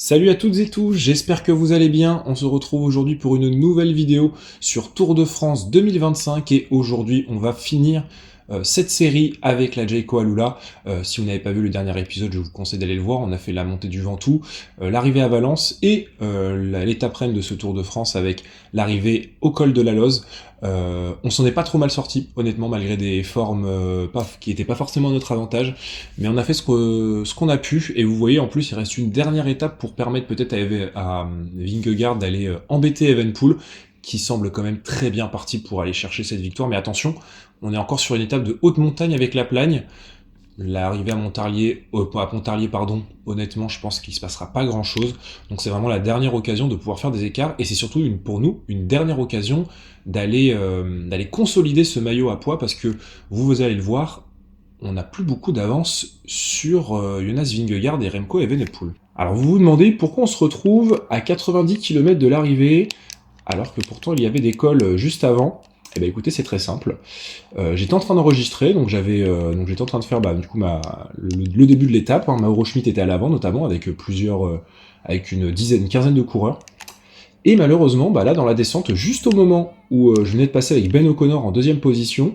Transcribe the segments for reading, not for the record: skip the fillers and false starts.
Salut à toutes et tous, j'espère que vous allez bien. On se retrouve aujourd'hui pour une nouvelle vidéo sur Tour de France 2025 et aujourd'hui on va finir cette série avec la Jayco Alula. Si vous n'avez pas vu le dernier épisode, je vous conseille d'aller le voir. On a fait la montée du Ventoux, l'arrivée à Valence et l'étape reine de ce Tour de France avec l'arrivée au col de la Loze. On s'en est pas trop mal sorti, honnêtement, malgré des formes qui n'étaient pas forcément à notre avantage. Mais on a fait ce qu'on a pu, et vous voyez, en plus, il reste une dernière étape pour permettre peut-être à Vingegaard d'aller embêter Evenepoel, qui semble quand même très bien parti pour aller chercher cette victoire. Mais attention, on est encore sur une étape de haute montagne avec la Plagne. L'arrivée à Pontarlier, pardon, honnêtement, je pense qu'il se passera pas grand-chose. Donc c'est vraiment la dernière occasion de pouvoir faire des écarts, et c'est surtout pour nous une dernière occasion d'aller consolider ce maillot à poids, parce que vous allez le voir, on n'a plus beaucoup d'avance sur Jonas Vingegaard et Remco Evenepoel. Alors vous vous demandez pourquoi on se retrouve à 90 km de l'arrivée, alors que pourtant il y avait des cols juste avant. Eh bien écoutez, c'est très simple. J'étais en train d'enregistrer, donc j'étais en train de faire du coup le début de l'étape. Mauro Schmidt était à l'avant notamment avec avec une quinzaine de coureurs. Et malheureusement, là dans la descente, juste au moment où je venais de passer avec Ben O'Connor en deuxième position,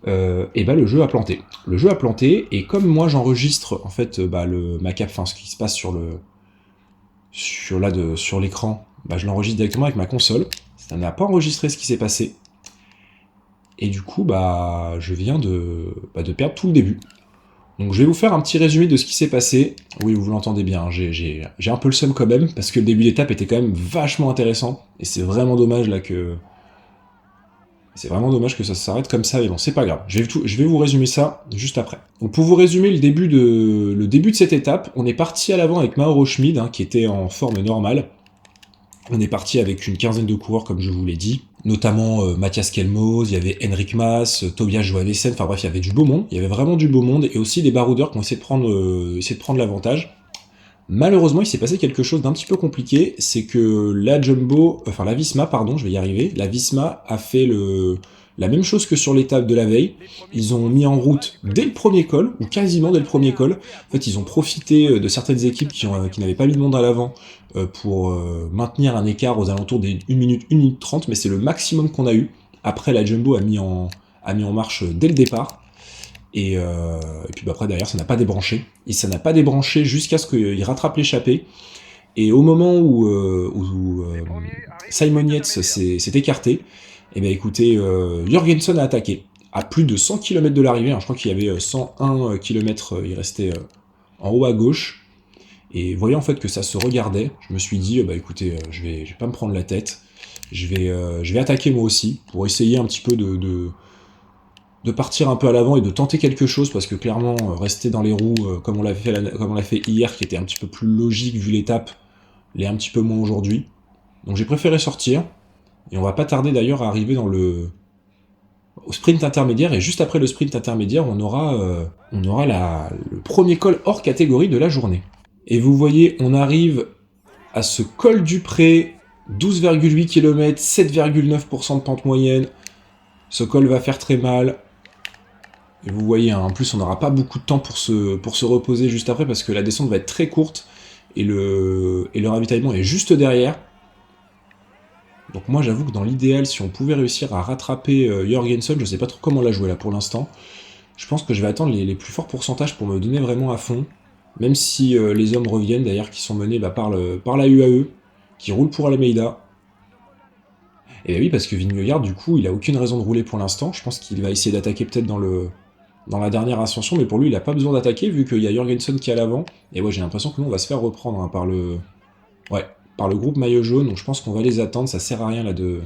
le jeu a planté. Le jeu a planté, et comme moi j'enregistre en fait ce qui se passe sur l'écran, je l'enregistre directement avec ma console. Ça n'a pas enregistré ce qui s'est passé. Et du coup, je viens de perdre tout le début. Donc je vais vous faire un petit résumé de ce qui s'est passé. Oui, vous l'entendez bien, hein, j'ai un peu le seum quand même, parce que le début d'étape était quand même vachement intéressant, et c'est vraiment dommage que ça s'arrête comme ça, mais bon, c'est pas grave. Je vais vous résumer ça juste après. Donc pour vous résumer le début de cette étape, on est parti à l'avant avec Mauro Schmid, qui était en forme normale. On est parti avec une quinzaine de coureurs, comme je vous l'ai dit, notamment Mathias Kelmoz, il y avait Henrik Mas, Tobias Joavessen, enfin bref, il y avait du beau monde, il y avait vraiment du beau monde, et aussi des baroudeurs qui ont essayé de prendre l'avantage. Malheureusement, il s'est passé quelque chose d'un petit peu compliqué, c'est que la Visma, pardon, je vais y arriver, la Visma a fait la même chose que sur l'étape de la veille. Ils ont mis en route dès le premier col, ou quasiment dès le premier col. En fait, ils ont profité de certaines équipes qui n'avaient pas mis de monde à l'avant pour maintenir un écart aux alentours des 1 minute 30, mais c'est le maximum qu'on a eu. Après, la Jumbo a mis en marche dès le départ. Et puis après, derrière, ça n'a pas débranché. Et ça n'a pas débranché jusqu'à ce qu'il rattrape l'échappée. Et au moment où Simon Yates s'est écarté, et bien écoutez, Jorgensen a attaqué à plus de 100 km de l'arrivée. Je crois qu'il y avait 101 km, il restait en haut à gauche. Et voyant en fait que ça se regardait, je me suis dit, écoutez, je vais pas me prendre la tête. Je vais attaquer moi aussi, pour essayer un petit peu de partir un peu à l'avant et de tenter quelque chose, parce que clairement, rester dans les roues, comme on l'a fait hier, qui était un petit peu plus logique vu l'étape, l'est un petit peu moins aujourd'hui. Donc j'ai préféré sortir, et on va pas tarder d'ailleurs à arriver au sprint intermédiaire, et juste après le sprint intermédiaire, on aura le premier col hors catégorie de la journée. Et vous voyez, on arrive à ce col du Pré, 12,8 km, 7,9% de pente moyenne. Ce col va faire très mal. Et vous voyez, en plus, on n'aura pas beaucoup de temps pour se reposer juste après, parce que la descente va être très courte, et le ravitaillement est juste derrière. Donc moi, j'avoue que dans l'idéal, si on pouvait réussir à rattraper Jorgensen, je sais pas trop comment la jouer là pour l'instant, je pense que je vais attendre les plus forts pourcentages pour me donner vraiment à fond, même si les hommes reviennent, d'ailleurs, qui sont menés par la UAE, qui roule pour Almeida. Et bien oui, parce que Vingegaard, du coup, il a aucune raison de rouler pour l'instant. Je pense qu'il va essayer d'attaquer peut-être dans la dernière ascension, mais pour lui, il n'a pas besoin d'attaquer, vu qu'il y a Jorgensen qui est à l'avant. Et ouais, j'ai l'impression que nous, on va se faire reprendre par le groupe maillot jaune. Donc je pense qu'on va les attendre, ça sert à rien là de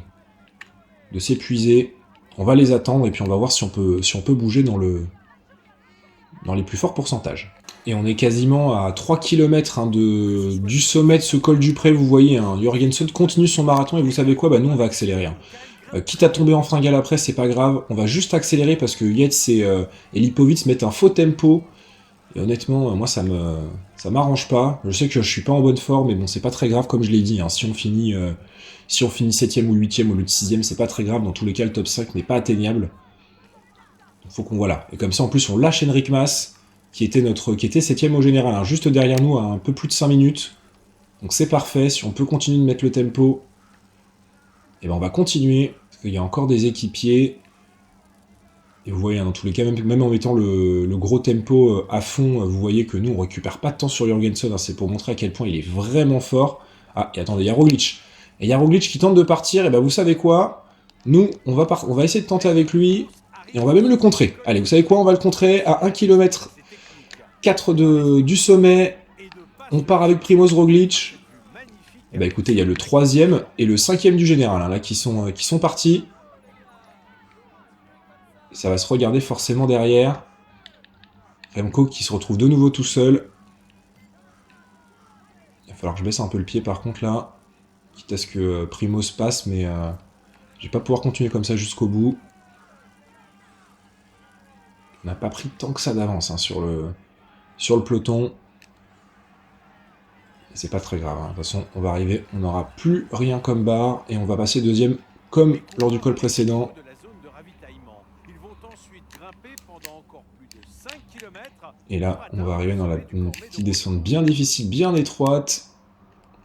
s'épuiser. On va les attendre, et puis on va voir si on peut bouger dans les plus forts pourcentages. Et on est quasiment à 3 km du sommet de ce col du Pré, vous voyez, Jorgensen continue son marathon, et vous savez quoi, nous on va accélérer. Quitte à tomber en fringale après, c'est pas grave, on va juste accélérer, parce que Yates et Lipovic mettent un faux tempo, et honnêtement, moi ça m'arrange pas. Je sais que je suis pas en bonne forme, mais bon, c'est pas très grave, comme je l'ai dit, si on finit 7ème ou 8ème au lieu de 6ème, c'est pas très grave, dans tous les cas le top 5 n'est pas atteignable. Donc faut qu'on voilà. Et comme ça, en plus, on lâche Henrik Mas, qui était 7ème au général, juste derrière nous, à un peu plus de 5 minutes. Donc c'est parfait, si on peut continuer de mettre le tempo, et ben on va continuer, parce qu'il y a encore des équipiers. Et vous voyez, dans tous les cas, même en mettant le gros tempo à fond, vous voyez que nous, on récupère pas de temps sur Jorgensen, hein, c'est pour montrer à quel point il est vraiment fort. Ah, et attendez, il y a Roglic. Et il y a Roglic qui tente de partir, et ben vous savez quoi? Nous, on va essayer de tenter avec lui, et on va même le contrer. Allez, vous savez quoi? On va le contrer à 1 km 4 du sommet. On part avec Primoz Roglic. Et ben écoutez, il y a le 3e et le 5e du général, hein, là, qui sont partis. Ça va se regarder forcément derrière. Remco qui se retrouve de nouveau tout seul. Il va falloir que je baisse un peu le pied par contre là. Quitte à ce que Primoz passe, mais je vais pas pouvoir continuer comme ça jusqu'au bout. On n'a pas pris tant que ça d'avance hein, sur le peloton. C'est pas très grave, hein. De toute façon on va arriver, on n'aura plus rien comme barre et on va passer deuxième comme lors du col précédent. Et là on va arriver dans une petite descente bien difficile, bien étroite.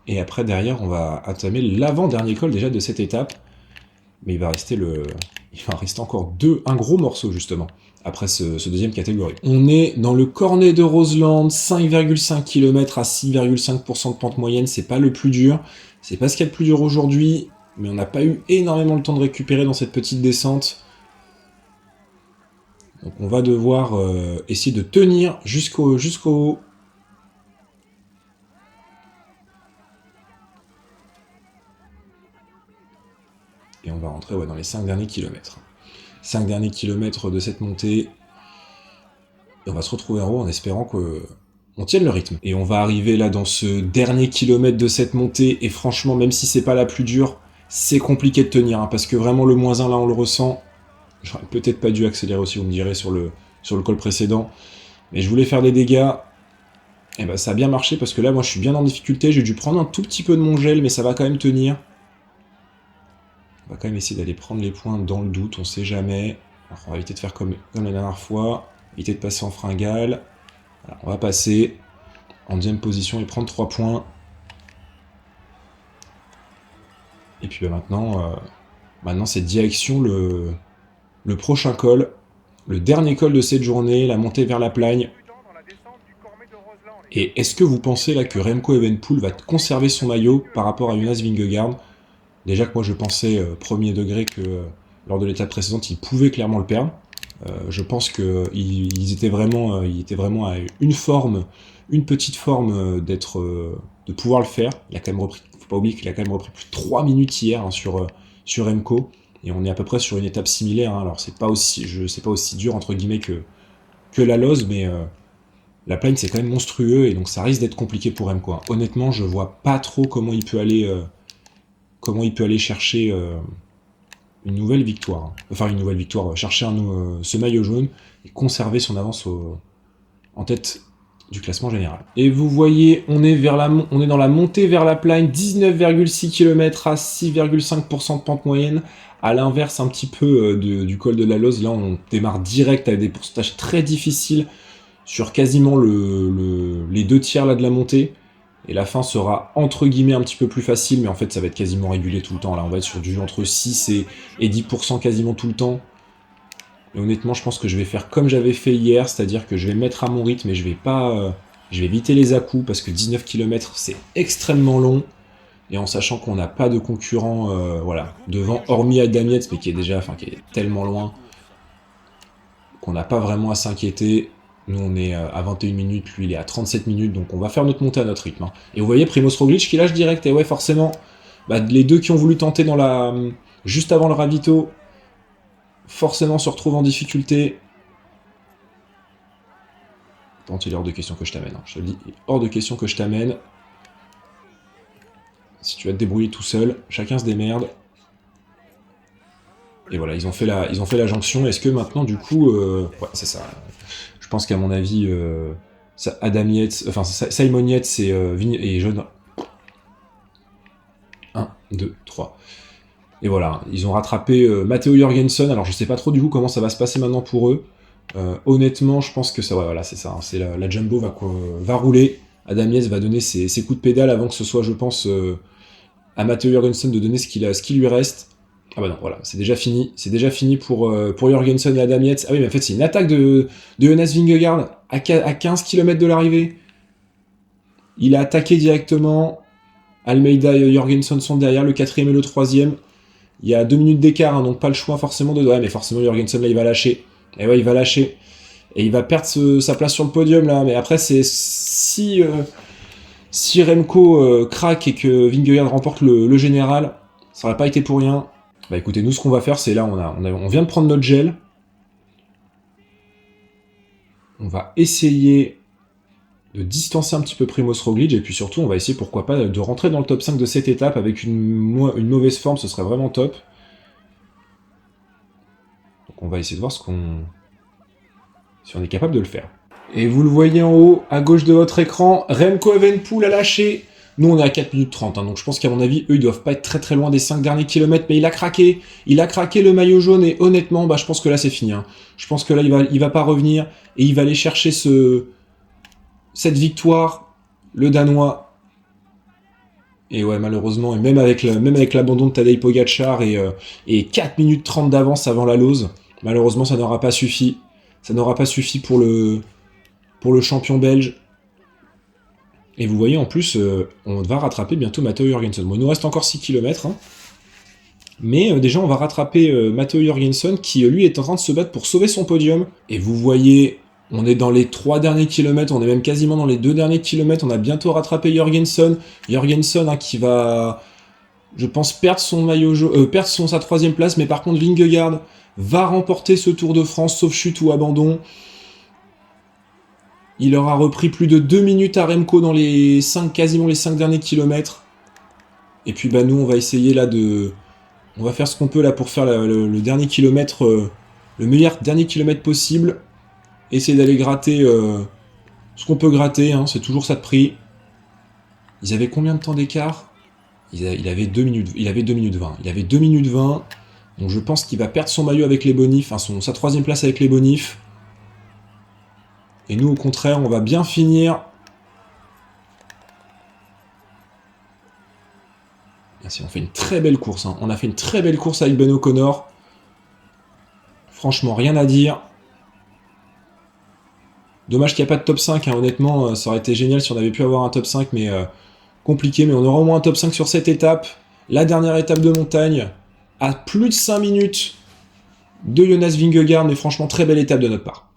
Et après derrière on va entamer l'avant-dernier col déjà de cette étape. Mais il va rester encore un gros morceau justement, après ce deuxième catégorie. On est dans le cornet de Roseland, 5,5 km à 6,5% de pente moyenne, c'est pas le plus dur, c'est pas ce qu'il y a de plus dur aujourd'hui, mais on n'a pas eu énormément le temps de récupérer dans cette petite descente. Donc on va devoir essayer de tenir jusqu'au haut. Et on va rentrer dans les 5 derniers kilomètres. 5 derniers kilomètres de cette montée. Et on va se retrouver en haut en espérant qu'on tienne le rythme. Et on va arriver là dans ce dernier kilomètre de cette montée. Et franchement, même si c'est pas la plus dure, c'est compliqué de tenir. Hein, parce que vraiment le -1 là, on le ressent. J'aurais peut-être pas dû accélérer aussi, vous me direz, sur le col précédent. Mais je voulais faire des dégâts. Et ben ça a bien marché parce que là, moi, je suis bien en difficulté. J'ai dû prendre un tout petit peu de mon gel, mais ça va quand même tenir. On va quand même essayer d'aller prendre les points dans le doute, on sait jamais. Alors, on va éviter de faire comme la dernière fois, éviter de passer en fringale. Alors, on va passer en deuxième position et prendre 3 points. Et puis maintenant c'est direction le prochain col, le dernier col de cette journée, la montée vers la Plagne. Et est-ce que vous pensez là que Remco Evenepoel va conserver son maillot par rapport à Jonas Vingegaard? Déjà que moi je pensais premier degré que lors de l'étape précédente il pouvait clairement le perdre. Je pense qu'ils étaient vraiment à une petite forme de pouvoir le faire. Il a quand même repris, faut pas oublier qu'il a quand même repris plus de 3 minutes hier hein, sur Remco. Et on est à peu près sur une étape similaire. Hein. Alors c'est pas aussi dur entre guillemets que la Loze, mais la Plagne c'est quand même monstrueux et donc ça risque d'être compliqué pour Remco. Hein. Honnêtement, je vois pas trop comment il peut aller chercher une nouvelle victoire. Enfin, une nouvelle victoire, chercher ce maillot jaune et conserver son avance en tête du classement général. Et vous voyez, on est dans la montée vers la Plagne, 19,6 km à 6,5% de pente moyenne. À l'inverse un petit peu du col de la Loze, là on démarre direct avec des pourcentages très difficiles sur quasiment les 2 tiers là, de la montée. Et la fin sera entre guillemets un petit peu plus facile, mais en fait ça va être quasiment régulier tout le temps. Là on va être sur du entre 6 et 10% quasiment tout le temps. Et honnêtement je pense que je vais faire comme j'avais fait hier, c'est-à-dire que je vais mettre à mon rythme et je vais éviter les à-coups parce que 19 km c'est extrêmement long. Et en sachant qu'on n'a pas de concurrent devant, hormis Adam Yates, mais qui est tellement loin, qu'on n'a pas vraiment à s'inquiéter. Nous, on est à 21 minutes, lui, il est à 37 minutes, donc on va faire notre montée à notre rythme. Hein. Et vous voyez, Primoz Roglic qui lâche direct, et ouais, forcément, les deux qui ont voulu tenter juste avant le ravito, forcément se retrouvent en difficulté. Tant il est hors de question que je t'amène, hein. Je te le dis, il est hors de question que je t'amène. Si tu vas te débrouiller tout seul, chacun se démerde. Et voilà, ils ont fait la jonction. Est-ce que maintenant, du coup... ouais, c'est ça. Je pense qu'à mon avis, Adam Yates... Enfin, Simon Yates et John... 1, 2, 3. Et voilà, ils ont rattrapé Matteo Jorgensen. Alors, je sais pas trop, du coup, comment ça va se passer maintenant pour eux. Honnêtement, je pense que ça... Ouais, voilà, c'est ça. Hein, la Jumbo va rouler. Adam Yates va donner ses coups de pédale avant que ce soit, je pense, à Matteo Jorgensen de donner ce qui lui reste. Ah bah non, voilà, c'est déjà fini. C'est déjà fini pour Jorgensen et Adam Yates. Ah oui, mais en fait, c'est une attaque de Jonas Vingegaard à 15 km de l'arrivée. Il a attaqué directement. Almeida et Jorgensen sont derrière, le 4e et le 3e. Il y a 2 minutes d'écart, hein, donc pas le choix forcément de... Ouais, mais forcément, Jorgensen, là, il va lâcher. Et ouais, il va lâcher. Et il va perdre sa place sur le podium, là. Mais après, c'est... Si Remco craque et que Vingegaard remporte le général, ça n'aurait pas été pour rien. Bah écoutez, nous, ce qu'on va faire, c'est là, on vient de prendre notre gel. On va essayer de distancer un petit peu Primoz Roglic, et puis surtout, on va essayer, pourquoi pas, de rentrer dans le top 5 de cette étape avec une mauvaise forme, ce serait vraiment top. Donc on va essayer de voir si on est capable de le faire. Et vous le voyez en haut, à gauche de votre écran, Remco Evenepoel a lâché. Nous, on est à 4 minutes 30, hein, donc je pense qu'à mon avis, eux, ils doivent pas être très très loin des 5 derniers kilomètres, mais il a craqué le maillot jaune, et honnêtement, bah, je pense que là, c'est fini. Hein. Je pense que là, il va pas revenir, et il va aller chercher cette victoire, le Danois. Et ouais, malheureusement, et même avec l'abandon de Tadej Pogačar et 4 minutes 30 d'avance avant la Lose, malheureusement, ça n'aura pas suffi. Ça n'aura pas suffi pour le champion belge. Et vous voyez, en plus, on va rattraper bientôt Matteo Jorgensen. Bon, il nous reste encore 6 km, hein. Mais déjà, on va rattraper Matteo Jorgensen, qui, lui, est en train de se battre pour sauver son podium. Et vous voyez, on est dans les 3 derniers kilomètres, on est même quasiment dans les 2 derniers kilomètres, on a bientôt rattrapé Jorgensen. Jorgensen, hein, qui va, je pense, perdre son maillot jaune, perdre sa 3e place, mais par contre, Vingegaard va remporter ce Tour de France, sauf chute ou abandon. Il aura repris plus de 2 minutes à Remco dans quasiment les 5 derniers kilomètres. Et puis bah nous, on va essayer là on va faire ce qu'on peut là pour faire le dernier kilomètre, le meilleur dernier kilomètre possible. Essayer d'aller gratter ce qu'on peut gratter, hein, c'est toujours ça de prix. Ils avaient combien de temps d'écart ? Il avait 2 minutes 20. Il avait 2 minutes 20. Donc je pense qu'il va perdre son maillot avec les bonifs, enfin sa 3e place avec les bonifs. Et nous, au contraire, on va bien finir. Merci, on fait une très belle course. Hein. On a fait une très belle course avec Ben O'Connor. Franchement, rien à dire. Dommage qu'il n'y a pas de top 5. Hein. Honnêtement, ça aurait été génial si on avait pu avoir un top 5, mais compliqué. Mais on aura au moins un top 5 sur cette étape. La dernière étape de montagne, à plus de 5 minutes de Jonas Vingegaard. Mais franchement, très belle étape de notre part.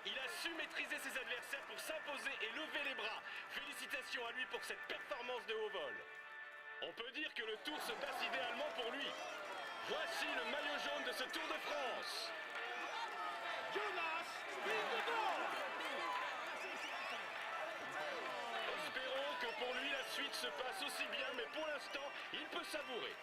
Il a su maîtriser ses adversaires pour s'imposer et lever les bras. Félicitations à lui pour cette performance de haut vol. On peut dire que le tour se passe idéalement pour lui. Voici le maillot jaune de ce Tour de France. Jonas Vingegaard. Espérons que pour lui la suite se passe aussi bien, mais pour l'instant, il peut savourer.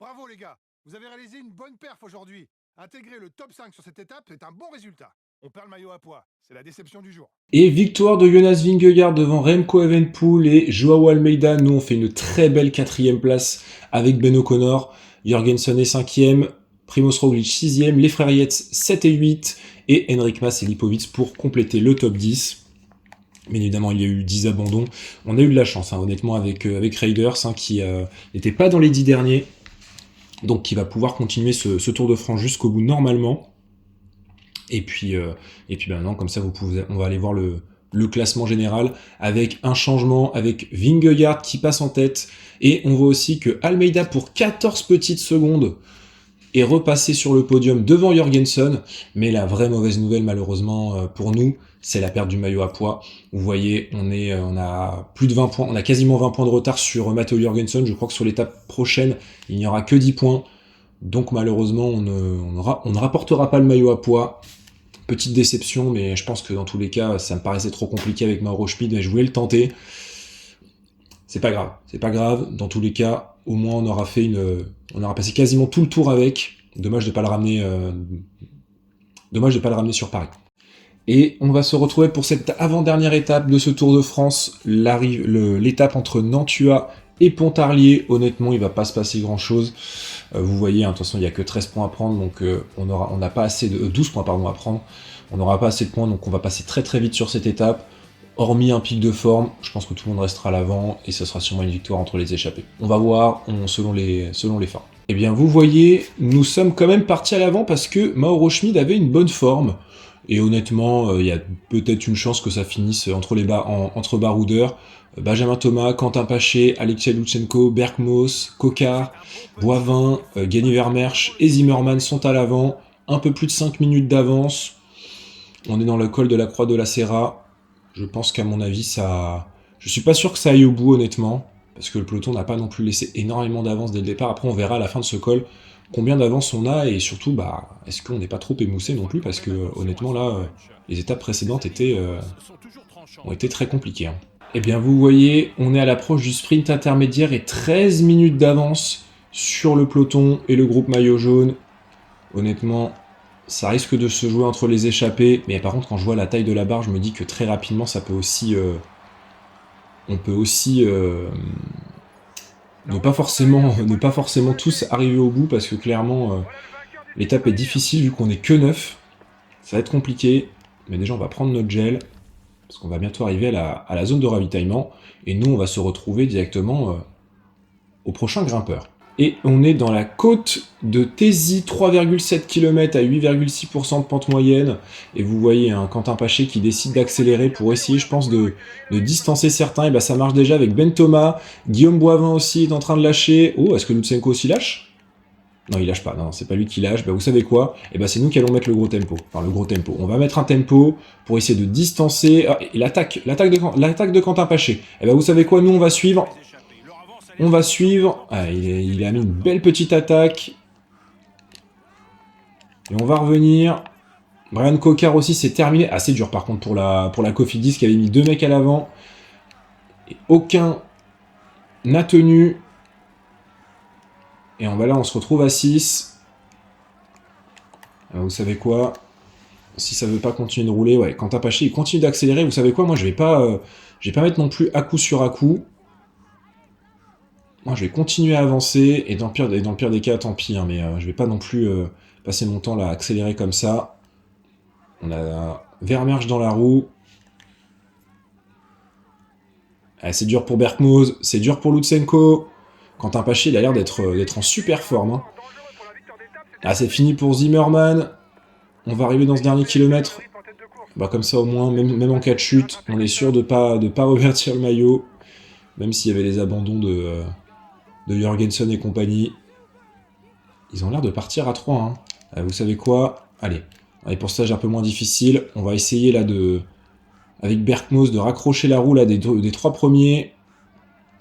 Bravo les gars, vous avez réalisé une bonne perf aujourd'hui. Intégrer le top 5 sur cette étape, c'est un bon résultat. On perd le maillot à poids, c'est la déception du jour. Et victoire de Jonas Vingegaard devant Remco Evenepoel et Joao Almeida. Nous, on fait une très belle 4e place avec Ben O'Connor. Jorgensen est 5e, Primoz Roglic 6e, les frères Yates 7 et 8, et Henrik Mas et Lipovic pour compléter le top 10. Bien évidemment, il y a eu 10 abandons. On a eu de la chance, hein, honnêtement, avec Raiders, hein, qui n'était pas dans les 10 derniers, donc qui va pouvoir continuer ce Tour de France jusqu'au bout normalement. Et puis maintenant, comme ça, on va aller voir le classement général avec un changement, avec Vingegaard qui passe en tête. Et on voit aussi que Almeida, pour 14 petites secondes, est repassé sur le podium devant Jorgensen. Mais la vraie mauvaise nouvelle, malheureusement, pour nous, c'est la perte du maillot à poids. Vous voyez, on a plus de 20 points, on a quasiment 20 points de retard sur Matteo Jorgensen. Je crois que sur l'étape prochaine, il n'y aura que 10 points. Donc malheureusement, on ne rapportera pas le maillot à poids. Petite déception, mais je pense que dans tous les cas, ça me paraissait trop compliqué avec Mauro Schmid, mais je voulais le tenter. C'est pas grave. Dans tous les cas, au moins on aura passé quasiment tout le tour avec. Dommage de pas le ramener sur Paris. Et on va se retrouver pour cette avant-dernière étape de ce Tour de France, l'étape entre Nantua et Pontarlier. Honnêtement, il va pas se passer grand-chose. Vous voyez, hein, de toute façon, il n'y a que 13 points à prendre, donc on n'a pas assez de 12 points pardon, à prendre. On n'aura pas assez de points, donc on va passer très très vite sur cette étape. Hormis un pic de forme, je pense que tout le monde restera à l'avant et ce sera sûrement une victoire entre les échappés. On va voir selon les fins. Eh bien, vous voyez, nous sommes quand même partis à l'avant parce que Mauro Schmid avait une bonne forme. Et honnêtement, il y a peut-être une chance que ça finisse entre baroudeurs. Benjamin Thomas, Quentin Paché, Alexei Lutsenko, Berkmos, Kokar, Boivin, Gany Vermersch et Zimmermann sont à l'avant. Un peu plus de 5 minutes d'avance. On est dans le col de la Croix de la Serra. Je pense qu'à mon avis, ça... Je suis pas sûr que ça aille au bout, honnêtement. Parce que le peloton n'a pas non plus laissé énormément d'avance dès le départ. Après, on verra à la fin de ce col combien d'avance on a. Et surtout, est-ce qu'on n'est pas trop émoussé non plus? Parce que, honnêtement, là, les étapes précédentes ont été très compliquées. Hein. Eh bien, vous voyez, on est à l'approche du sprint intermédiaire et 13 minutes d'avance sur le peloton et le groupe maillot jaune. Honnêtement, ça risque de se jouer entre les échappés. Mais par contre, quand je vois la taille de la barre, je me dis que très rapidement, ça peut aussi... on peut aussi ne pas forcément tous arriver au bout, parce que clairement, l'étape est difficile vu qu'on est que 9. Ça va être compliqué. Mais déjà, on va prendre notre gel. Parce qu'on va bientôt arriver à la zone de ravitaillement. Et nous, on va se retrouver directement au prochain grimpeur. Et on est dans la côte de Tézy, 3,7 km à 8,6% de pente moyenne. Et vous voyez un Quentin Paché qui décide d'accélérer pour essayer, je pense, de distancer certains. Et ça marche déjà avec Ben Thomas. Guillaume Boivin aussi est en train de lâcher. Oh, est-ce que Lutsenko aussi lâche? Non, il lâche pas. Non, c'est pas lui qui lâche. Vous savez quoi? C'est nous qui allons mettre le gros tempo. Enfin, le gros tempo. On va mettre un tempo pour essayer de distancer... Ah, et l'attaque de Quentin Paché. Vous savez quoi? Nous, on va suivre... On va suivre. Ah, il a mis une belle petite attaque. Et on va revenir. Brian Kokar aussi, c'est terminé. Assez dur par contre pour la Cofidis qui avait mis 2 mecs à l'avant. Et aucun n'a tenu. Et on se retrouve à 6. Alors, vous savez quoi? Si ça veut pas continuer de rouler, ouais, Quentin Paché, il continue d'accélérer. Vous savez quoi? Moi, je vais pas mettre non plus à coup sur à coup. Moi, je vais continuer à avancer, et dans le pire des cas, tant pis, hein, mais je vais pas non plus passer mon temps là à accélérer comme ça. On a Vermersch dans la roue. Ah, c'est dur pour Berkmos, c'est dur pour Lutsenko. Quentin Paché, il a l'air d'être en super forme. Hein. Ah, c'est fini pour Zimmermann. On va arriver dans ce dernier kilomètre. Comme ça, au moins, même en cas de chute, on est sûr de pas revertir le maillot. Même s'il y avait les abandons de Jorgensen et compagnie. Ils ont l'air de partir à 3. Hein. Vous savez quoi? Allez, pour stage un peu moins difficile, on va essayer là avec Berkmos de raccrocher la roue là, des 3 premiers.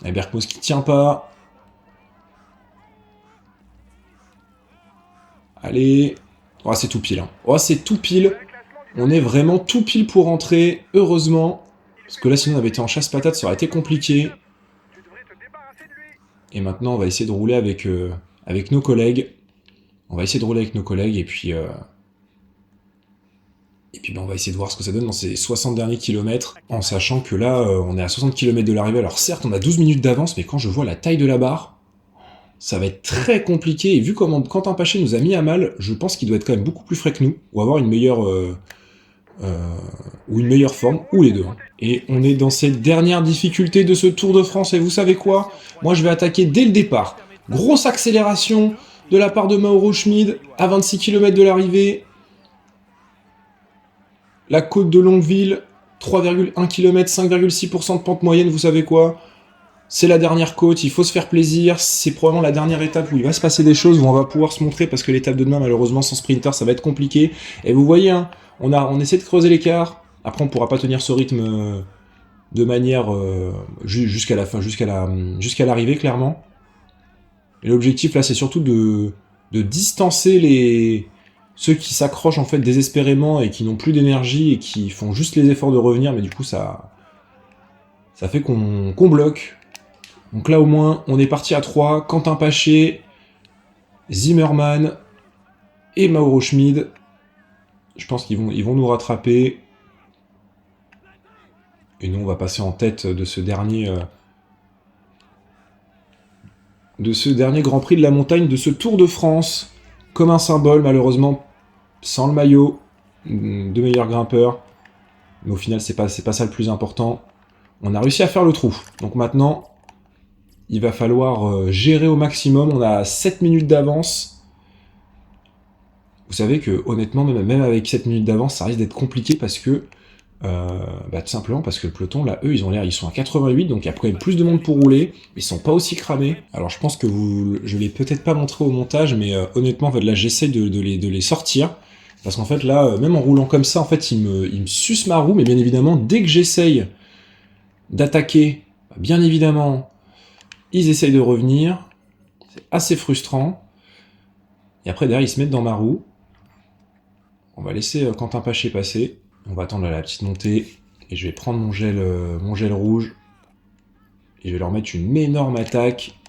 Et Berkmos qui tient pas. Allez. Oh, c'est tout pile. Hein. Oh, c'est tout pile. On est vraiment tout pile pour rentrer, heureusement. Parce que là, sinon, on avait été en chasse-patate, ça aurait été compliqué. Et maintenant, on va essayer de rouler avec nos collègues. On va essayer de rouler avec nos collègues, et puis on va essayer de voir ce que ça donne dans ces 60 derniers kilomètres, en sachant que là, on est à 60 km de l'arrivée. Alors certes, on a 12 minutes d'avance, mais quand je vois la taille de la barre, ça va être très compliqué. Et vu comment Quentin Paché nous a mis à mal, je pense qu'il doit être quand même beaucoup plus frais que nous, ou avoir une meilleure forme, ou les deux. Hein. Et on est dans cette dernière difficulté de ce Tour de France, et vous savez quoi? Moi, je vais attaquer dès le départ. Grosse accélération de la part de Mauro Schmid, à 26 km de l'arrivée. La côte de Longueville, 3,1 km, 5,6% de pente moyenne, vous savez quoi? C'est la dernière côte, il faut se faire plaisir, c'est probablement la dernière étape où il va se passer des choses, où on va pouvoir se montrer, parce que l'étape de demain, malheureusement, sans sprinter, ça va être compliqué. Et vous voyez, hein, on essaie de creuser l'écart, après on pourra pas tenir ce rythme de manière jusqu'à la fin, jusqu'à l'arrivée, clairement. Et l'objectif, là, c'est surtout de distancer ceux qui s'accrochent en fait désespérément et qui n'ont plus d'énergie et qui font juste les efforts de revenir, mais du coup ça fait qu'on bloque. Donc là au moins on est parti à 3, Quentin Paché, Zimmermann et Mauro Schmid. Je pense qu'ils vont nous rattraper. Et nous, on va passer en tête de ce dernier Grand Prix de la montagne, de ce Tour de France, comme un symbole, malheureusement, sans le maillot, de meilleurs grimpeurs. Mais au final, c'est pas ça le plus important. On a réussi à faire le trou. Donc maintenant, il va falloir gérer au maximum. On a 7 minutes d'avance. Vous savez que, honnêtement, même avec 7 minutes d'avance, ça risque d'être compliqué parce que... tout simplement parce que le peloton, là, eux, ils sont à 88, donc il y a quand même plus de monde pour rouler, mais ils sont pas aussi cramés. Alors je pense que je l'ai peut-être pas montré au montage, mais honnêtement, en fait, là, j'essaie de les sortir, parce qu'en fait, là, même en roulant comme ça, en fait, ils me sucent ma roue, mais bien évidemment, dès que j'essaye d'attaquer, bien évidemment, ils essayent de revenir, c'est assez frustrant, et après, derrière, ils se mettent dans ma roue. On va laisser Quentin Paché passer. On va attendre la petite montée, et je vais prendre mon gel rouge, et je vais leur mettre une énorme attaque.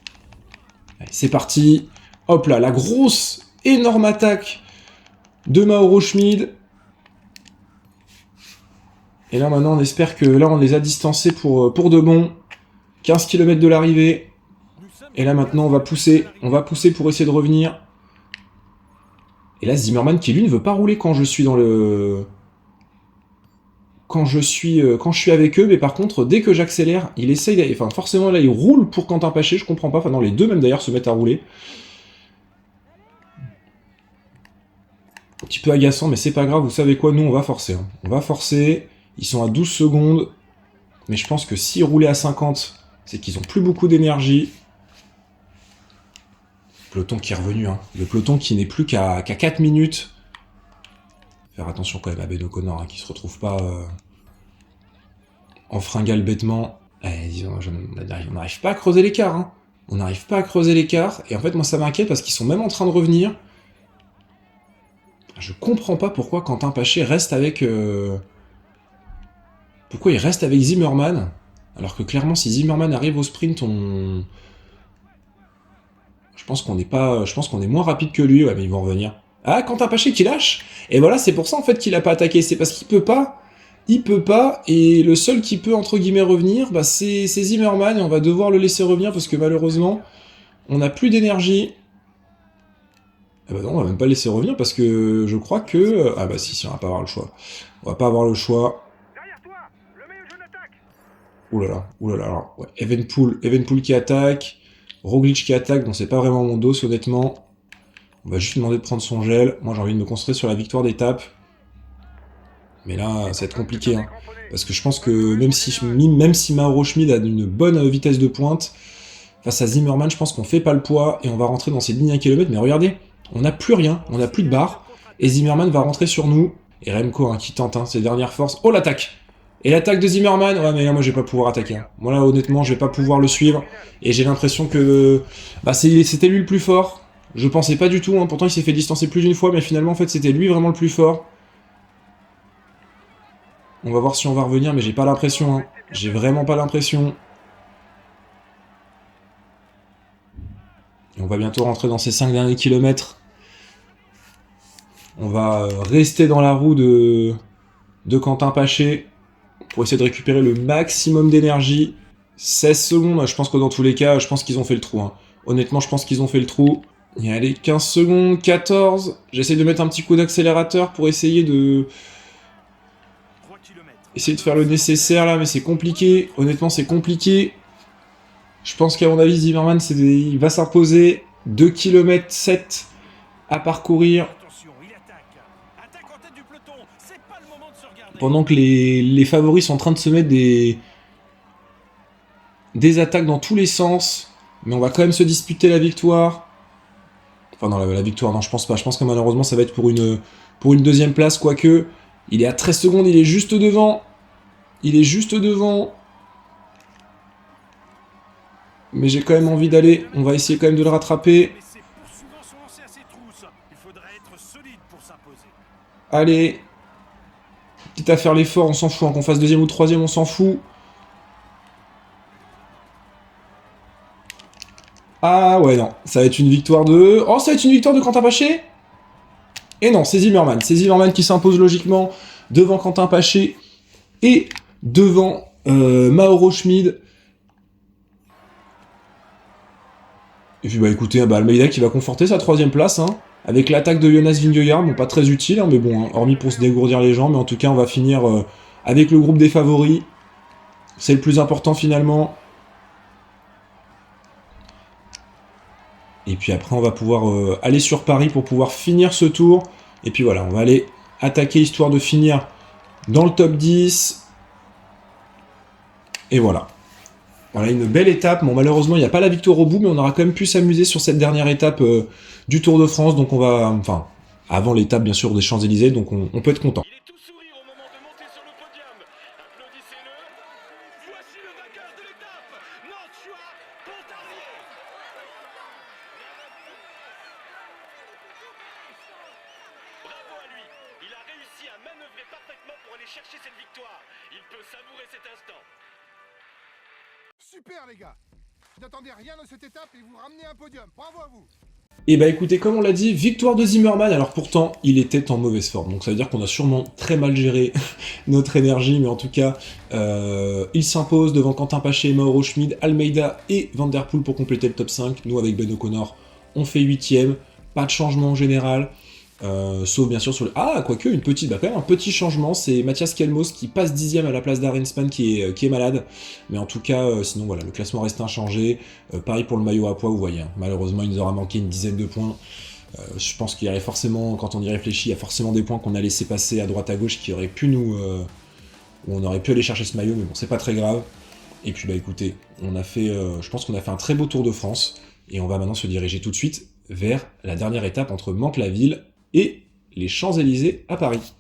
Allez, c'est parti. Hop là, la grosse, énorme attaque de Mauro Schmid. Et là, maintenant, on espère que là, on les a distancés pour de bon. 15 km de l'arrivée. Et là, maintenant, on va pousser pour essayer de revenir. Et là, Zimmerman, qui lui ne veut pas rouler quand je suis dans le... Quand je suis avec eux, mais par contre, dès que j'accélère, il essaye d'aller... Enfin, forcément, là, il roule pour Quentin Paché, je comprends pas. Enfin, non, les deux, même d'ailleurs, se mettent à rouler. Un petit peu agaçant, mais c'est pas grave. Vous savez quoi, nous, on va forcer. Hein. On va forcer. Ils sont à 12 secondes. Mais je pense que s'ils roulaient à 50, c'est qu'ils ont plus beaucoup d'énergie. Le peloton qui est revenu. Hein. Le peloton qui n'est plus qu'à 4 minutes. Faire attention quand même à Ben O'Connor, hein, qui se retrouve pas en fringale bêtement. On n'arrive pas à creuser l'écart. Hein. On n'arrive pas à creuser l'écart. Et en fait, moi, ça m'inquiète parce qu'ils sont même en train de revenir. Je comprends pas pourquoi Quentin Paché reste avec... Pourquoi il reste avec Zimmerman, alors que clairement, si Zimmerman arrive au sprint, je pense qu'on est moins rapide que lui. Ouais, mais ils vont revenir. Ah, Quentin Paché qui lâche. Et voilà, c'est pour ça en fait qu'il a pas attaqué. C'est parce qu'il peut pas. Il peut pas. Et le seul qui peut entre guillemets revenir, bah, c'est Zimmerman. Et on va devoir le laisser revenir parce que malheureusement, on n'a plus d'énergie. Ah bah non, on va même pas le laisser revenir parce que je crois que... Ah bah si, on va pas avoir le choix. On va pas avoir le choix. Ouh là là, alors, ouais, Evenpool qui attaque, Roglic qui attaque, donc c'est pas vraiment mon dos, honnêtement. On va juste lui demander de prendre son gel. Moi, j'ai envie de me concentrer sur la victoire d'étape. Mais là, ça va être compliqué, hein, parce que je pense que même si Mauro Schmid a une bonne vitesse de pointe, face à Zimmerman, je pense qu'on fait pas le poids, et on va rentrer dans ces lignes à kilomètre, mais regardez, on n'a plus rien, on n'a plus de barre, et Zimmerman va rentrer sur nous, et Remco, hein, qui tente, hein, ses dernières forces. Oh, l'attaque! Et l'attaque de Zimmerman, ouais mais là moi je vais pas pouvoir attaquer. Hein. Moi là honnêtement je vais pas pouvoir le suivre. Et j'ai l'impression que bah, c'était lui le plus fort. Je pensais pas du tout, hein. Pourtant il s'est fait distancer plus d'une fois, mais finalement en fait c'était lui vraiment le plus fort. On va voir si on va revenir, mais j'ai pas l'impression. Hein. J'ai vraiment pas l'impression. Et on va bientôt rentrer dans ces 5 derniers kilomètres. On va rester dans la roue de Quentin Paché. Pour essayer de récupérer le maximum d'énergie. 16 secondes, je pense que dans tous les cas, je pense qu'ils ont fait le trou. Hein. Honnêtement, je pense qu'ils ont fait le trou. Et allez, 15 secondes, 14. J'essaie de mettre un petit coup d'accélérateur pour essayer de... Essayer de faire le nécessaire là, mais c'est compliqué. Honnêtement, c'est compliqué. Je pense qu'à mon avis, Zimmerman, il va s'imposer. 2 km 7 à parcourir. Pendant que les favoris sont en train de se mettre des attaques dans tous les sens. Mais on va quand même se disputer la victoire. Enfin non, la victoire, non, je pense pas. Je pense que malheureusement, ça va être pour une deuxième place, quoique. Il est à 13 secondes, il est juste devant. Il est juste devant. Mais j'ai quand même envie d'aller. On va essayer quand même de le rattraper. Allez. Quitte à faire l'effort, on s'en fout. Hein, qu'on fasse deuxième ou troisième, on s'en fout. Ah ouais, non. Ça va être une victoire de... Oh, ça va être une victoire de Quentin Paché. Et non, c'est Zimmerman. C'est Zimmerman qui s'impose logiquement devant Quentin Paché et devant Mauro Schmid. Et puis bah écoutez, bah, Almeida qui va conforter sa 3ème place, hein, avec l'attaque de Jonas Vingegaard, bon pas très utile, hein, mais bon, hein, hormis pour se dégourdir les jambes, mais en tout cas on va finir avec le groupe des favoris. C'est le plus important finalement. Et puis après on va pouvoir aller sur Paris pour pouvoir finir ce tour. Et puis voilà, on va aller attaquer histoire de finir dans le top 10. Et voilà. Voilà, une belle étape. Bon, malheureusement, il n'y a pas la victoire au bout, mais on aura quand même pu s'amuser sur cette dernière étape du Tour de France. Donc on va... Enfin, avant l'étape, bien sûr, des Champs-Élysées, donc on peut être content. Il est tout sourire au moment de monter sur le podium. Applaudissez-le. Voici le vainqueur de l'étape, Nantchouard Pontarlier. Bravo à lui. Il a réussi à manœuvrer parfaitement pour aller chercher cette victoire. Il peut savourer cet instant. Super les gars. Je n'attendais rien de cette étape et vous ramenez un podium. Bravo à vous. Et bah écoutez, comme on l'a dit, victoire de Zimmermann. Alors pourtant, il était en mauvaise forme. Donc ça veut dire qu'on a sûrement très mal géré notre énergie. Mais en tout cas, il s'impose devant Quentin Paché, Mauro Schmid, Almeida et Van Der Poel pour compléter le top 5. Nous, avec Ben O'Connor, on fait 8ème. Pas de changement en général. Sauf bien sûr sur le... Ah, quoique, une petite... Bah quand même un petit changement, c'est Mathias Kelmos qui passe 10ème à la place d'Arenspan qui est malade. Mais en tout cas, sinon voilà, le classement reste inchangé. Pareil pour le maillot à poids, vous voyez. Hein. Malheureusement, il nous aura manqué une dizaine de points. Je pense qu'il y aurait forcément, quand on y réfléchit, il y a forcément des points qu'on a laissé passer à droite à gauche qui auraient pu nous... où on aurait pu aller chercher ce maillot, mais bon, c'est pas très grave. Et puis bah écoutez, on a fait... je pense qu'on a fait un très beau Tour de France. Et on va maintenant se diriger tout de suite vers la dernière étape entre Mantes-la-Ville et les Champs-Élysées à Paris.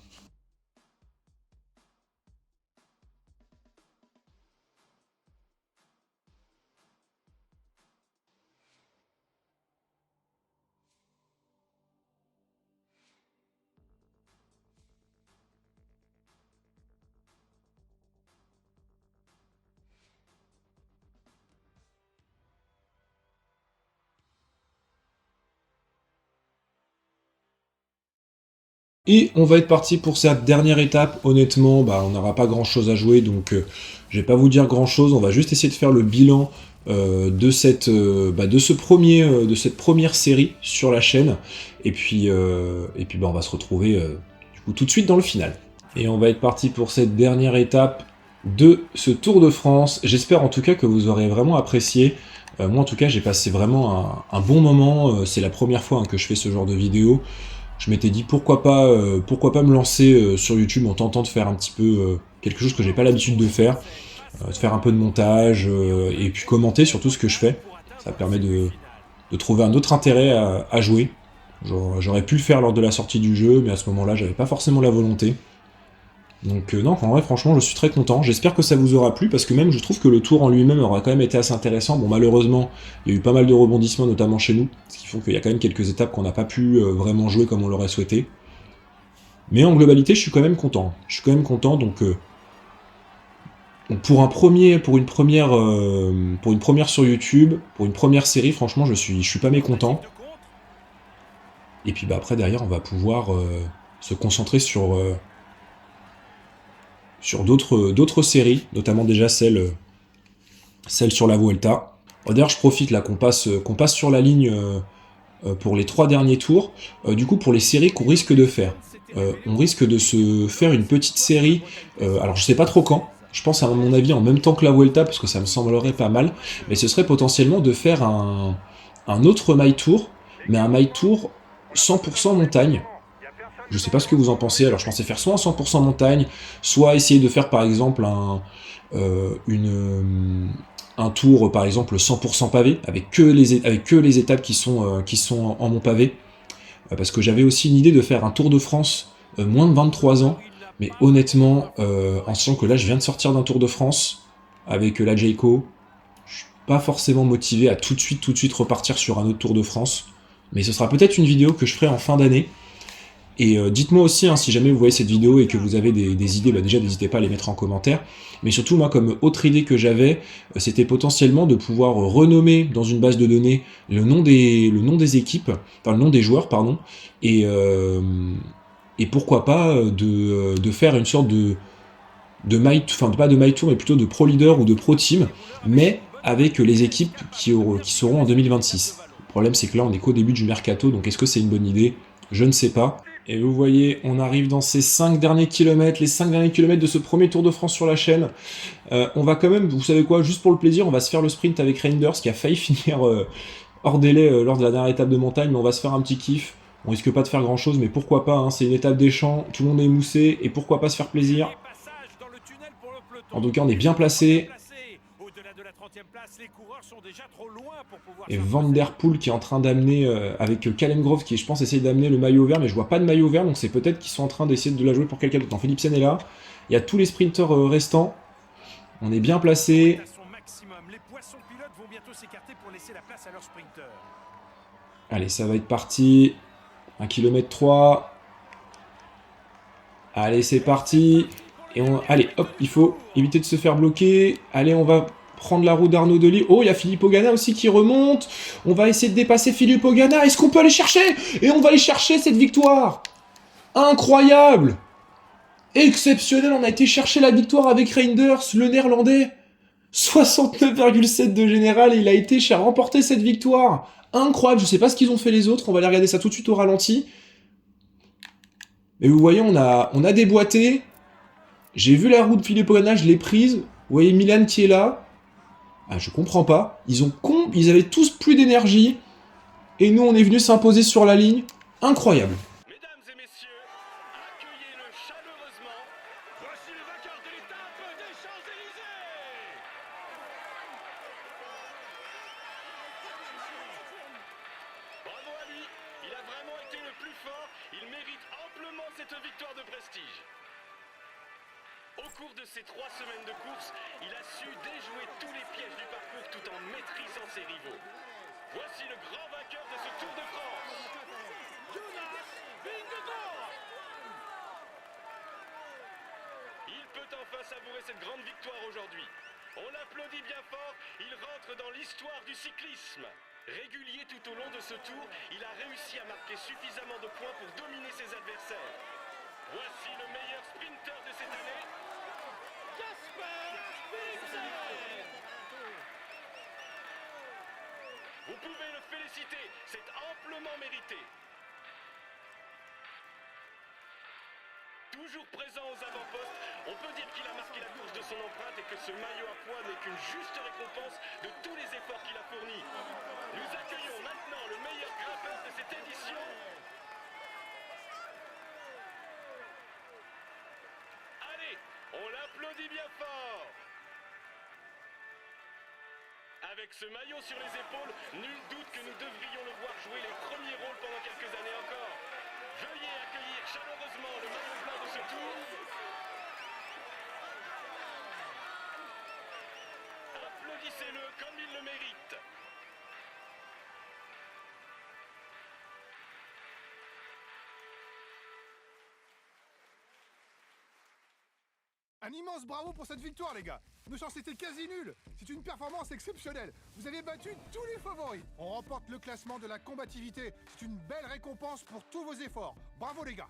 Et on va être parti pour cette dernière étape. Honnêtement, bah, on n'aura pas grand chose à jouer, donc je vais pas vous dire grand chose. On va juste essayer de faire le bilan de cette première série sur la chaîne. Et puis bah, on va se retrouver du coup tout de suite dans le final. Et on va être parti pour cette dernière étape de ce Tour de France. J'espère en tout cas que vous aurez vraiment apprécié. Moi en tout cas j'ai passé vraiment un bon moment. C'est la première fois que je fais ce genre de vidéo. Je m'étais dit pourquoi pas me lancer sur YouTube en tentant de faire un petit peu quelque chose que j'ai pas l'habitude de faire, de faire un peu de montage et puis commenter sur tout ce que je fais. Ça permet de trouver un autre intérêt à jouer. J'aurais pu le faire lors de la sortie du jeu, mais à ce moment-là, j'avais pas forcément la volonté. Donc non, en vrai, franchement, je suis très content. J'espère que ça vous aura plu, parce que même, je trouve que le tour en lui-même aura quand même été assez intéressant. Bon, malheureusement, il y a eu pas mal de rebondissements, notamment chez nous, ce qui font qu'il y a quand même quelques étapes qu'on n'a pas pu vraiment jouer comme on l'aurait souhaité. Mais en globalité, je suis quand même content. Je suis quand même content, donc pour une première sur YouTube, pour une première série, franchement, je suis pas mécontent. Et puis bah après, derrière, on va pouvoir se concentrer sur d'autres séries, notamment déjà celle sur la Vuelta. D'ailleurs, je profite là qu'on passe sur la ligne pour les 3 derniers tours. Du coup, pour les séries qu'on risque de faire, on risque de se faire une petite série, alors je sais pas trop quand, je pense à mon avis en même temps que la Vuelta, parce que ça me semblerait pas mal, mais ce serait potentiellement de faire un autre My Tour, mais un My Tour 100% montagne. Je sais pas ce que vous en pensez, alors je pensais faire soit un 100% montagne, soit essayer de faire par exemple un tour par exemple 100% pavé, avec que les étapes qui sont en mont pavé, parce que j'avais aussi une idée de faire un Tour de France moins de 23 ans, mais honnêtement, en sachant que là je viens de sortir d'un Tour de France avec la Jayco, je suis pas forcément motivé à tout de suite repartir sur un autre Tour de France, mais ce sera peut-être une vidéo que je ferai en fin d'année. Et dites-moi aussi, hein, si jamais vous voyez cette vidéo et que vous avez des idées, bah déjà n'hésitez pas à les mettre en commentaire. Mais surtout, moi, comme autre idée que j'avais, c'était potentiellement de pouvoir renommer dans une base de données le nom des équipes, enfin le nom des joueurs, pardon, et pourquoi pas de faire une sorte enfin pas de My Tour, mais plutôt de Pro Leader ou de Pro Team, mais avec les équipes qui seront en 2026. Le problème, c'est que là, on est qu'au début du mercato, donc est-ce que c'est une bonne idée? Je ne sais pas. Et vous voyez, on arrive dans ces 5 derniers kilomètres, les 5 derniers kilomètres de ce premier Tour de France sur la chaîne. On va quand même, vous savez quoi, juste pour le plaisir, on va se faire le sprint avec Reinders, qui a failli finir hors délai lors de la dernière étape de montagne, mais on va se faire un petit kiff. On risque pas de faire grand chose, mais pourquoi pas, hein, c'est une étape des champs, tout le monde est émoussé, et pourquoi pas se faire plaisir. En tout cas, on est bien placé. Et Van Der Poel qui est en train d'amener, avec Callum Grove qui, je pense, essaye d'amener le maillot vert, mais je vois pas de maillot vert, donc c'est peut-être qu'ils sont en train d'essayer de la jouer pour quelqu'un d'autre. Non, Philipsen est là. Il y a tous les sprinters restants. On est bien placé. Allez, ça va être parti. 1 km 3. Allez, c'est parti. Et allez, hop, il faut éviter de se faire bloquer. Allez, on va prendre la roue d'Arnaud Delis. Oh, il y a Filippo Ganna aussi qui remonte. On va essayer de dépasser Filippo Ganna. Est-ce qu'on peut aller chercher? Et on va aller chercher cette victoire. Incroyable! Exceptionnel, on a été chercher la victoire avec Reinders, le néerlandais. 69,7 de général et il a été remporter cette victoire. Incroyable, je sais pas ce qu'ils ont fait les autres, on va aller regarder ça tout de suite au ralenti. Mais vous voyez, on a déboîté. J'ai vu la roue de Filippo Ganna, je l'ai prise. Vous voyez Milan qui est là. Ah, je comprends pas. Ils avaient tous plus d'énergie. Et nous, on est venu s'imposer sur la ligne. Incroyable. Mesdames et messieurs, accueillez-le chaleureusement. Voici le vainqueur de l'étape des Champs-Élysées. Bravo à lui, il a vraiment été le plus fort. Il mérite amplement cette victoire de prestige. Au cours de ces 3 semaines de course, il a su déjouer tous les pièges du parcours tout en maîtrisant ses rivaux. Voici le grand vainqueur de ce Tour de France. Jonas Vingegaard. Il peut enfin savourer cette grande victoire aujourd'hui. On l'applaudit bien fort, il rentre dans l'histoire du cyclisme. Régulier tout au long de ce tour, il a réussi à marquer suffisamment de points pour dominer ses adversaires. Voici le meilleur sprinter de cette année. Jasper Philipsen. Vous pouvez le féliciter, c'est amplement mérité. Toujours présent aux avant-postes, on peut dire qu'il a marqué la course de son empreinte et que ce maillot à pois n'est qu'une juste récompense de tous les efforts qu'il a fournis. Nous accueillons maintenant le meilleur grimpeur de cette édition. Allez, on l'applaudit bien fort. Avec ce maillot sur les épaules, nul doute que nous devrions le voir jouer les premiers rôles pendant quelques années encore. Veuillez accueillir chaleureusement le maillot blanc de ce tour. Applaudissez-le comme il le mérite. Un immense bravo pour cette victoire, les gars. Nos chances étaient quasi nulles. C'est une performance exceptionnelle. Vous avez battu tous les favoris. On remporte le classement de la combativité. C'est une belle récompense pour tous vos efforts. Bravo, les gars.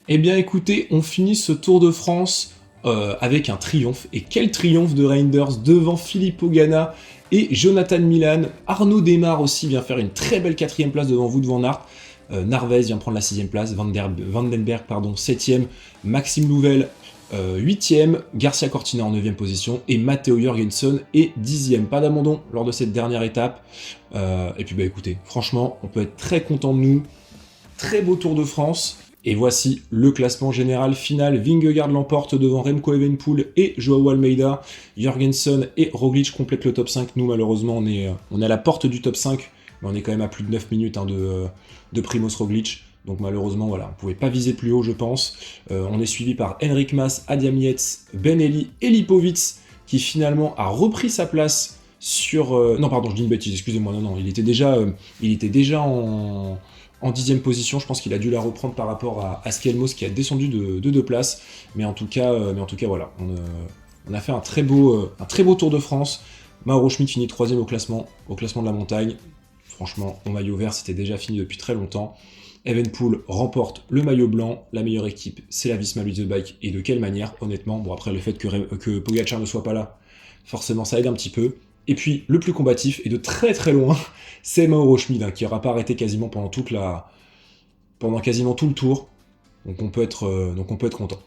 Eh bien, écoutez, on finit ce Tour de France avec un triomphe. Et quel triomphe de Reinders devant Filippo Ganna et Jonathan Milan. Arnaud Démare aussi vient faire une très belle 4e place devant Wout van Aert. Narvaez vient prendre la 6e place. Vandenberg, 7e. Maxime Louvel, 8e, Garcia Cortina en 9e position, et Matteo Jorgensen est 10e. Pas d'abandon lors de cette dernière étape. Et puis écoutez, franchement, on peut être très content de nous. Très beau Tour de France. Et voici le classement général final. Vingegaard l'emporte devant Remco Evenepoel et Joao Almeida. Jorgensen et Roglic complètent le top 5. Nous, malheureusement, on est à la porte du top 5, mais on est quand même à plus de 9 minutes de Primoz Roglic. Donc malheureusement, voilà, on ne pouvait pas viser plus haut, je pense. On est suivi par Enric Mas, Adam Yates, Ben Eli et Lipovitz, qui finalement a repris sa place sur... Non, pardon, je dis une bêtise, excusez-moi, non, il était déjà en 10e position. Je pense qu'il a dû la reprendre par rapport à Skelmos, qui a descendu de 2 places. Mais en tout cas, voilà, on a fait un très beau Tour de France. Mauro Schmid finit 3e au classement de la montagne. Franchement, au maillot vert, c'était déjà fini depuis très longtemps. Evenepoel remporte le maillot blanc, la meilleure équipe, c'est la Visma Lead the Bike, et de quelle manière, honnêtement. Bon, après, le fait que Pogacar ne soit pas là, forcément, ça aide un petit peu. Et puis, le plus combatif, et de très très loin, c'est Mauro Schmid, hein, qui n'aura pas arrêté quasiment pendant quasiment tout le tour. Donc on peut être content.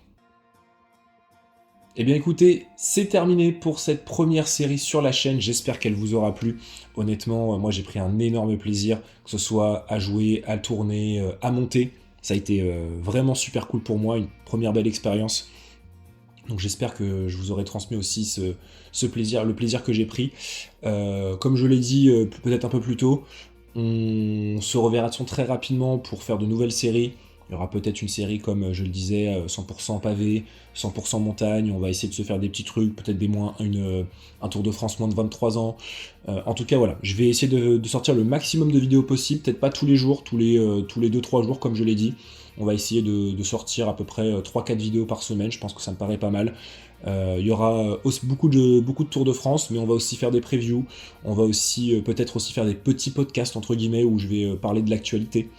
Eh bien écoutez, c'est terminé pour cette première série sur la chaîne, j'espère qu'elle vous aura plu. Honnêtement, moi j'ai pris un énorme plaisir, que ce soit à jouer, à tourner, à monter. Ça a été vraiment super cool pour moi, une première belle expérience. Donc j'espère que je vous aurai transmis aussi ce plaisir, le plaisir que j'ai pris. Comme je l'ai dit peut-être un peu plus tôt, on se reverra très rapidement pour faire de nouvelles séries. Il y aura peut-être une série, comme je le disais, 100% pavé, 100% montagne. On va essayer de se faire des petits trucs, peut-être un Tour de France moins de 23 ans. En tout cas, voilà, je vais essayer de sortir le maximum de vidéos possible. Peut-être pas tous les jours, tous les 2-3 jours, comme je l'ai dit. On va essayer de sortir à peu près 3-4 vidéos par semaine. Je pense que ça me paraît pas mal. Il y aura aussi beaucoup de Tours de France, mais on va aussi faire des previews. On va aussi peut-être aussi faire des petits podcasts, entre guillemets, où je vais parler de l'actualité.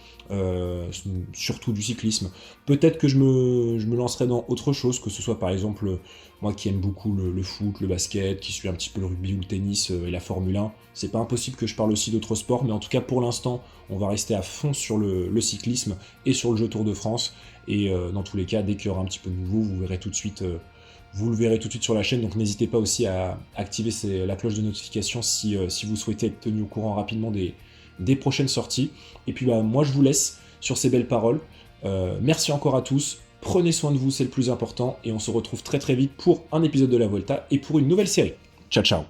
Surtout du cyclisme. Peut-être que je me lancerai dans autre chose, que ce soit par exemple moi qui aime beaucoup le foot, le basket, qui suis un petit peu le rugby ou le tennis et la Formule 1. C'est pas impossible que je parle aussi d'autres sports, mais en tout cas pour l'instant on va rester à fond sur le cyclisme et sur le jeu Tour de France. Et dans tous les cas, dès qu'il y aura un petit peu de nouveau, vous le verrez tout de suite sur la chaîne, donc n'hésitez pas aussi à activer la cloche de notification si vous souhaitez être tenu au courant rapidement des prochaines sorties. Et puis moi je vous laisse sur ces belles paroles. Merci encore à tous, prenez soin de vous, c'est le plus important, et on se retrouve très très vite pour un épisode de la Volta et pour une nouvelle série. Ciao ciao.